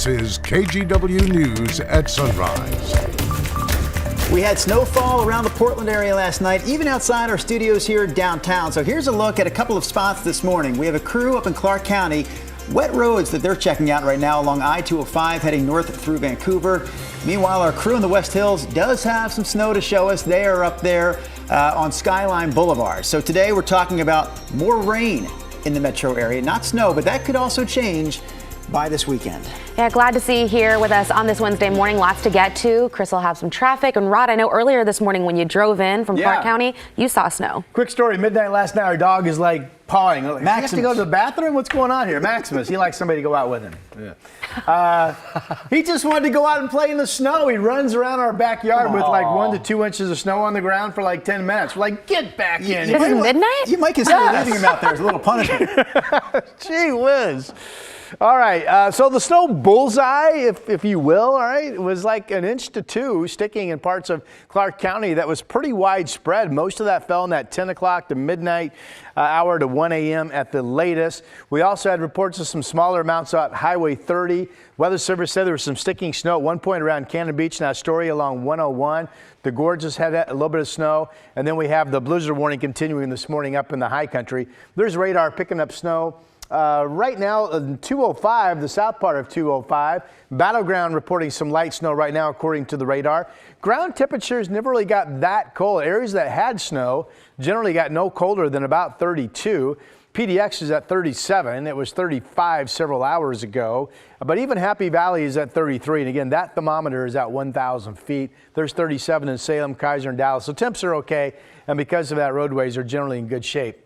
This is KGW News at Sunrise. We had snowfall around the Portland area last night, even outside our studios here downtown. So here's a look at a couple of spots this morning. We have a crew up in Clark County. Wet roads that they're checking out right now along I-205 heading north through Vancouver. Meanwhile, our crew in the West Hills does have some snow to show us. They are up there on Skyline Boulevard. So today we're talking about more rain in the metro area. Not snow, but that could also change by this weekend. Yeah, glad to see you here with us on this Wednesday morning. Lots to get to. Chris will have some traffic. And Rod, I know earlier this morning when you drove in from Clark County, you saw snow. Quick story. Midnight last night, our dog is like pawing. Like, Maximus. You have to go to the bathroom? What's going on here? Maximus. He likes somebody to go out with him. Yeah. He just wanted to go out and play in the snow. He runs around our backyard with like 1 to 2 inches of snow on the ground for like 10 minutes. We're like, get back in. This is midnight? You might consider leaving him out there as a little punishment. Gee whiz. All right, so the snow bullseye, if you will, all right, it was like 1 to 2 inches sticking in parts of Clark County. That was pretty widespread. Most of that fell in that 10 o'clock to midnight hour to 1 a.m. at the latest. We also had reports of some smaller amounts out Highway 30. Weather Service said there was some sticking snow at one point around Cannon Beach and Astoria along 101. The gorges had a little bit of snow, and then we have the blizzard warning continuing this morning up in the high country. There's radar picking up snow. Right now, 205, the south part of 205, Battleground reporting some light snow right now, according to the radar. Ground temperatures never really got that cold. Areas that had snow generally got no colder than about 32. PDX is at 37. It was 35 several hours ago. But even Happy Valley is at 33. And again, that thermometer is at 1,000 feet. There's 37 in Salem, Kaiser, and Dallas. So temps are okay. And because of that, roadways are generally in good shape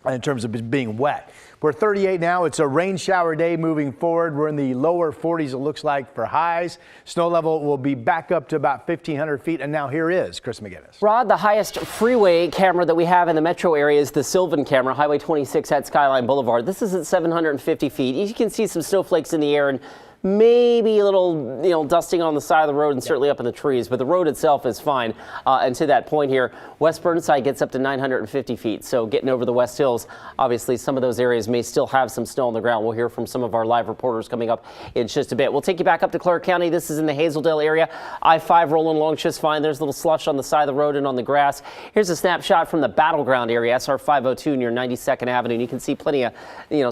in terms of being wet. We're 38 now. It's a rain shower day moving forward. We're in the lower 40s, it looks like, for highs. Snow level will be back up to about 1,500 feet. And now here is Chris McGinnis. Rod, the highest freeway camera that we have in the metro area is the Sylvan camera, Highway 26 at Skyline Boulevard. This is at 750 feet. You can see some snowflakes in the air and maybe a little, dusting on the side of the road and certainly up in the trees, but the road itself is fine. And to that point here, West Burnside gets up to 950 feet. So getting over the West Hills, obviously some of those areas may still have some snow on the ground. We'll hear from some of our live reporters coming up in just a bit. We'll take you back up to Clark County. This is in the Hazeldale area. I-5 rolling along just fine. There's a little slush on the side of the road and on the grass. Here's a snapshot from the Battleground area, SR 502 near 92nd Avenue. And you can see plenty of,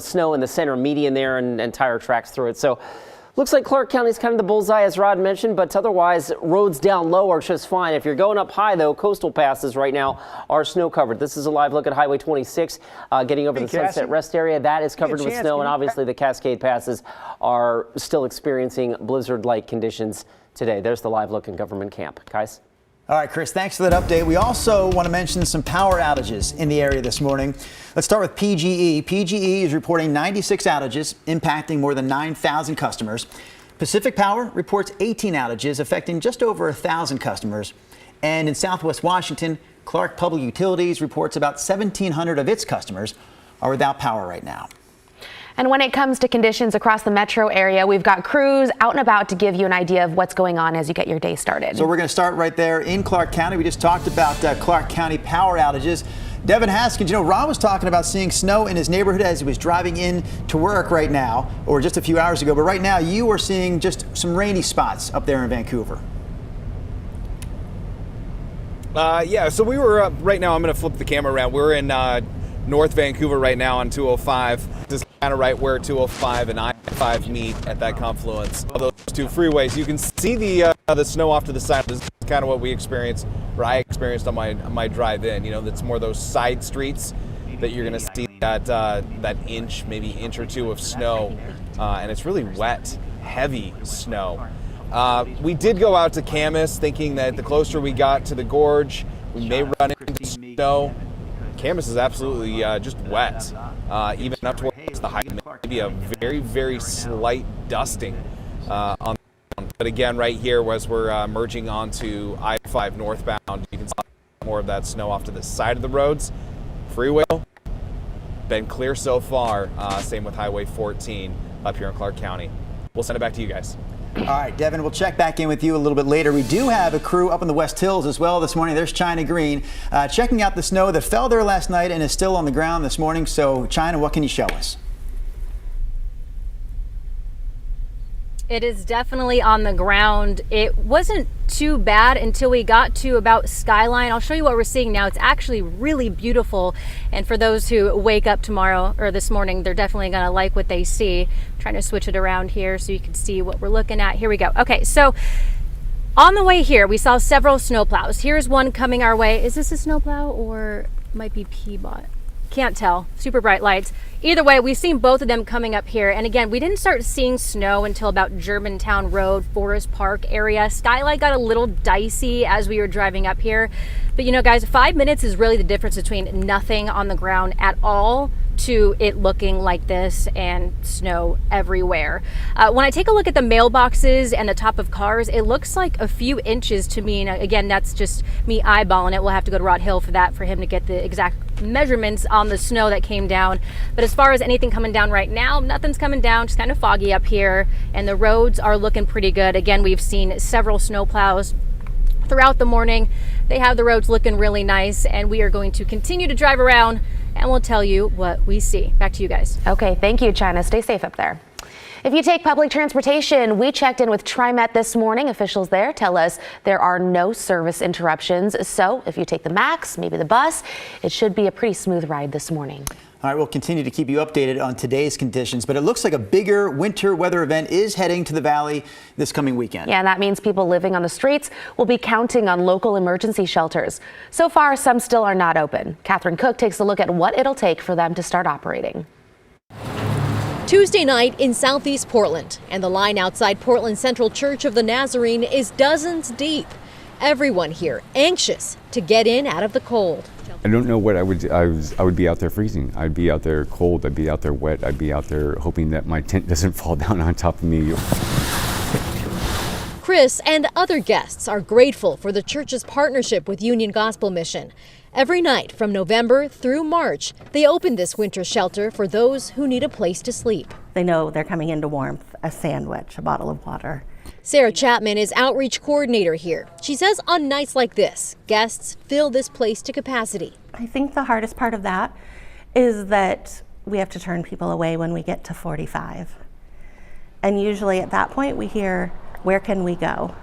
snow in the center median there and tire tracks through it. So looks like Clark County is kind of the bullseye, as Rod mentioned, but otherwise, roads down low are just fine. If you're going up high, though, coastal passes right now are snow covered. This is a live look at Highway 26, getting over the Sunset Rest area. That is covered with snow, and obviously the Cascade passes are still experiencing blizzard-like conditions today. There's the live look in Government Camp. Guys? All right, Chris, thanks for that update. We also want to mention some power outages in the area this morning. Let's start with PGE. PGE is reporting 96 outages impacting more than 9,000 customers. Pacific Power reports 18 outages affecting just over 1,000 customers. And in Southwest Washington, Clark Public Utilities reports about 1,700 of its customers are without power right now. And when it comes to conditions across the metro area, we've got crews out and about to give you an idea of what's going on as you get your day started. So we're going to start right there in Clark County. We just talked about Clark County power outages. Devin Haskins, Ron was talking about seeing snow in his neighborhood as he was driving in to work right now, or just a few hours ago. But right now, you are seeing just some rainy spots up there in Vancouver. Yeah, so we were, right now I'm going to flip the camera around. We're in North Vancouver right now on 205. This is kind of right where 205 and I-5 meet at that confluence of those two freeways. You can see the snow off to the side. This is kind of what we experienced, or I experienced on my drive in. That's more those side streets that you're going to see that inch, maybe inch or two of snow, and it's really wet, heavy snow. We did go out to Camas thinking that the closer we got to the gorge, we may run into snow. Camas is absolutely just wet, even up towards the height. Maybe a very, very slight dusting on. But again, right here, as we're merging onto I-5 northbound, you can see more of that snow off to the side of the roads. Freeway been clear so far. Same with Highway 14 up here in Clark County. We'll send it back to you guys. All right, Devin, we'll check back in with you a little bit later. We do have a crew up in the West Hills as well this morning. There's China Green checking out the snow that fell there last night and is still on the ground this morning. So, China, what can you show us? It is definitely on the ground. It wasn't too bad until we got to about Skyline. I'll show you what we're seeing now. It's actually really beautiful. And for those who wake up tomorrow or this morning, they're definitely going to like what they see. I'm trying to switch it around here so you can see what we're looking at. Here we go. Okay, so on the way here, we saw several snowplows. Here's one coming our way. Is this a snowplow or might be P-Bot? Can't tell. Super bright lights. Either way, we've seen both of them coming up here. And again, we didn't start seeing snow until about Germantown Road, Forest Park area. Skylight got a little dicey as we were driving up here. But you know, guys, 5 minutes is really the difference between nothing on the ground at all to it looking like this and snow everywhere. When I take a look at the mailboxes and the top of cars, it looks like a few inches to me. And again, that's just me eyeballing it. We'll have to go to Rod Hill for that, for him to get the exact measurements on the snow that came down. But as far as anything coming down right now, nothing's coming down, just kind of foggy up here. And the roads are looking pretty good. Again, we've seen several snowplows throughout the morning. They have the roads looking really nice, and we are going to continue to drive around and we'll tell you what we see. Back to you guys. Okay, thank you, China. Stay safe up there. If you take public transportation, we checked in with TriMet this morning. Officials there tell us there are no service interruptions. So if you take the MAX, maybe the bus, it should be a pretty smooth ride this morning. All right, we'll continue to keep you updated on today's conditions, but it looks like a bigger winter weather event is heading to the valley this coming weekend. Yeah, and that means people living on the streets will be counting on local emergency shelters. So far, some still are not open. Catherine Cook takes a look at what it'll take for them to start operating. Tuesday night in southeast Portland, and the line outside Portland Central Church of the Nazarene is dozens deep. Everyone here anxious to get in out of the cold. I don't know what I would be out there freezing. I'd be out there cold, I'd be out there wet, I'd be out there hoping that my tent doesn't fall down on top of me. Chris and other guests are grateful for the church's partnership with Union Gospel Mission. Every night from November through March, they open this winter shelter for those who need a place to sleep. They know they're coming into warmth, a sandwich, a bottle of water. Sarah Chapman is outreach coordinator here. She says on nights like this, guests fill this place to capacity. I think the hardest part of that is that we have to turn people away when we get to 45. And usually at that point we hear, where can we go?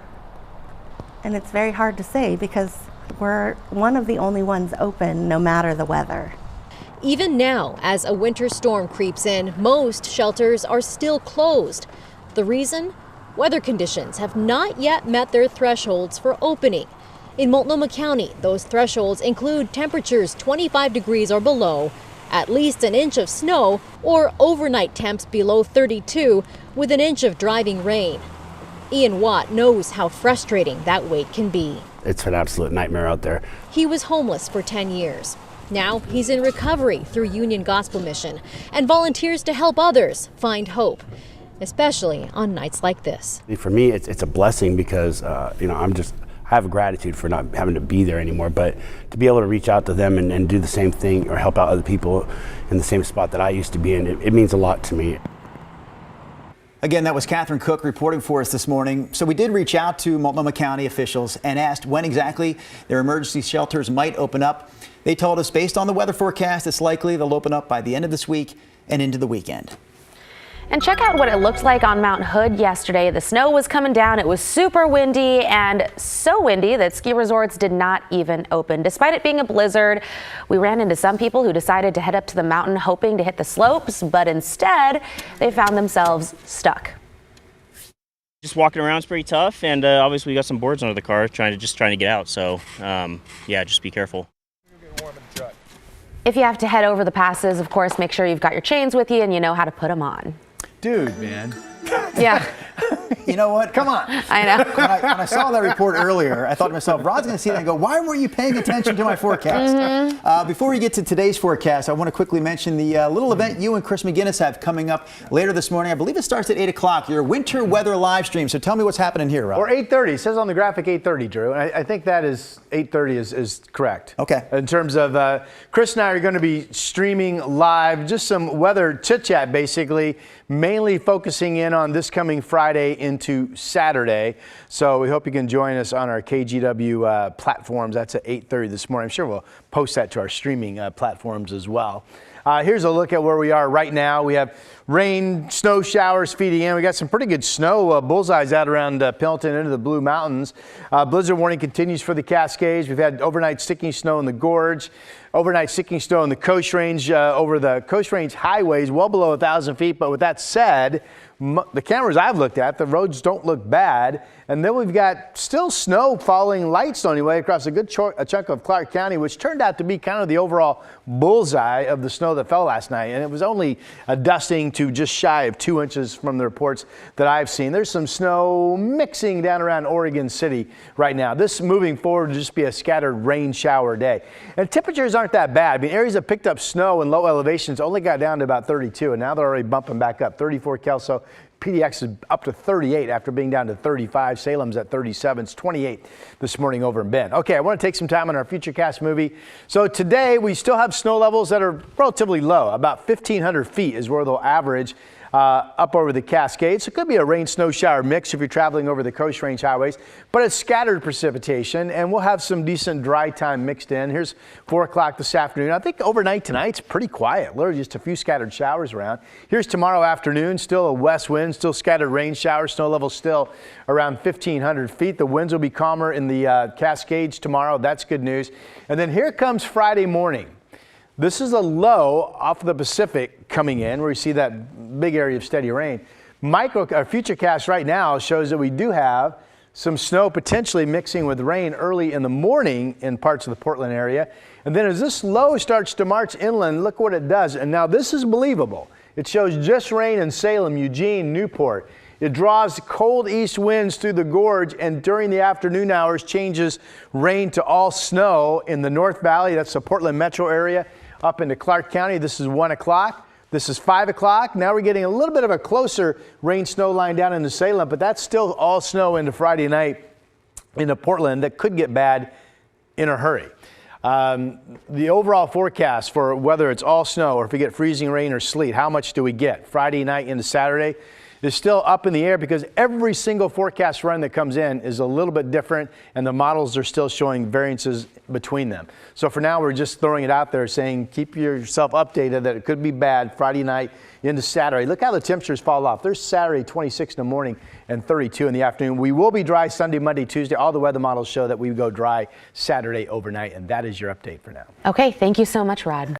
And it's very hard to say because we're one of the only ones open no matter the weather. Even now, as a winter storm creeps in, most shelters are still closed. The reason? Weather conditions have not yet met their thresholds for opening. In Multnomah County, those thresholds include temperatures 25 degrees or below, at least an inch of snow, or overnight temps below 32 with an inch of driving rain. Ian Watt knows how frustrating that wait can be. It's an absolute nightmare out there. He was homeless for 10 years. Now he's in recovery through Union Gospel Mission and volunteers to help others find hope, especially on nights like this. For me, it's a blessing because, I have a gratitude for not having to be there anymore, but to be able to reach out to them and do the same thing or help out other people in the same spot that I used to be in, it means a lot to me. Again, that was Catherine Cook reporting for us this morning. So we did reach out to Multnomah County officials and asked when exactly their emergency shelters might open up. They told us based on the weather forecast, it's likely they'll open up by the end of this week and into the weekend. And check out what it looked like on Mount Hood yesterday. The snow was coming down. It was super windy, and so windy that ski resorts did not even open. Despite it being a blizzard, we ran into some people who decided to head up to the mountain hoping to hit the slopes, but instead they found themselves stuck. Just walking around is pretty tough, and obviously we got some boards under the car trying to get out. So yeah, just be careful. If you have to head over the passes, of course, make sure you've got your chains with you and you know how to put them on. Dude, man. Yeah. You know what? Come on. I know. When I saw that report earlier, I thought to myself, Rod's going to see that and go, why weren't you paying attention to my forecast? Mm-hmm. Before we get to today's forecast, I want to quickly mention the little event you and Chris McGinnis have coming up later this morning. I believe it starts at 8 o'clock, your winter weather live stream. So tell me what's happening here, Rod. Or 8:30. It says on the graphic 8:30, Drew. And I think that is 8:30 is correct. Okay. In terms of Chris and I are going to be streaming live, just some weather chit-chat, basically, mainly focusing in on this coming Friday into Saturday. So we hope you can join us on our KGW platforms. That's at 8:30 this morning. I'm sure we'll post that to our streaming platforms as well. Here's a look at where we are right now. We have rain, snow showers feeding in. We got some pretty good snow bullseyes out around Pendleton into the Blue Mountains. Blizzard warning continues for the Cascades. We've had overnight sticking snow in the gorge, overnight sticking snow in the Coast Range, over the Coast Range highways, well below 1,000 feet. But with that said, the cameras I've looked at, the roads don't look bad. And then we've got still snow falling, light snow anyway, across a good chunk of Clark County, which turned out to be kind of the overall bullseye of the snow that fell last night. And it was only a dusting to just shy of 2 inches from the reports that I've seen. There's some snow mixing down around Oregon City right now. This moving forward will just be a scattered rain shower day. And temperatures aren't that bad. I mean, areas that picked up snow in low elevations only got down to about 32, and now they're already bumping back up. 34 Kelso. PDX is up to 38 after being down to 35. Salem's at 37. It's 28 this morning over in Bend. Okay, I want to take some time on our Futurecast movie. So today we still have snow levels that are relatively low. About 1,500 feet is where they'll average up over the Cascades. It could be a rain snow shower mix if you're traveling over the Coast Range highways, but it's scattered precipitation, and we'll have some decent dry time mixed in. Here's 4 o'clock this afternoon. I think overnight tonight's pretty quiet, literally just a few scattered showers around. Here's tomorrow afternoon, still a west wind, still scattered rain showers, snow level still around 1,500 feet. The winds will be calmer in the Cascades tomorrow. That's good news. And then here comes Friday morning. This is a low off the Pacific coming in where you see that big area of steady rain. Futurecast right now shows that we do have some snow potentially mixing with rain early in the morning in parts of the Portland area. And then as this low starts to march inland, look what it does. And now this is believable. It shows just rain in Salem, Eugene, Newport. It draws cold east winds through the gorge, and during the afternoon hours changes rain to all snow in the North Valley. That's the Portland metro area. Up into Clark County, this is 1 o'clock. This is 5 o'clock. Now we're getting a little bit of a closer rain snow line down into Salem, but that's still all snow into Friday night into Portland that could get bad in a hurry. The overall forecast for whether it's all snow or if we get freezing rain or sleet, how much do we get Friday night into Saturday? Is still up in the air because every single forecast run that comes in is a little bit different, and the models are still showing variances between them. So for now, we're just throwing it out there saying keep yourself updated that it could be bad Friday night into Saturday. Look how the temperatures fall off. There's Saturday 26 in the morning and 32 in the afternoon. We will be dry Sunday, Monday, Tuesday. All the weather models show that we go dry Saturday overnight, and that is your update for now. Okay, thank you so much, Rod.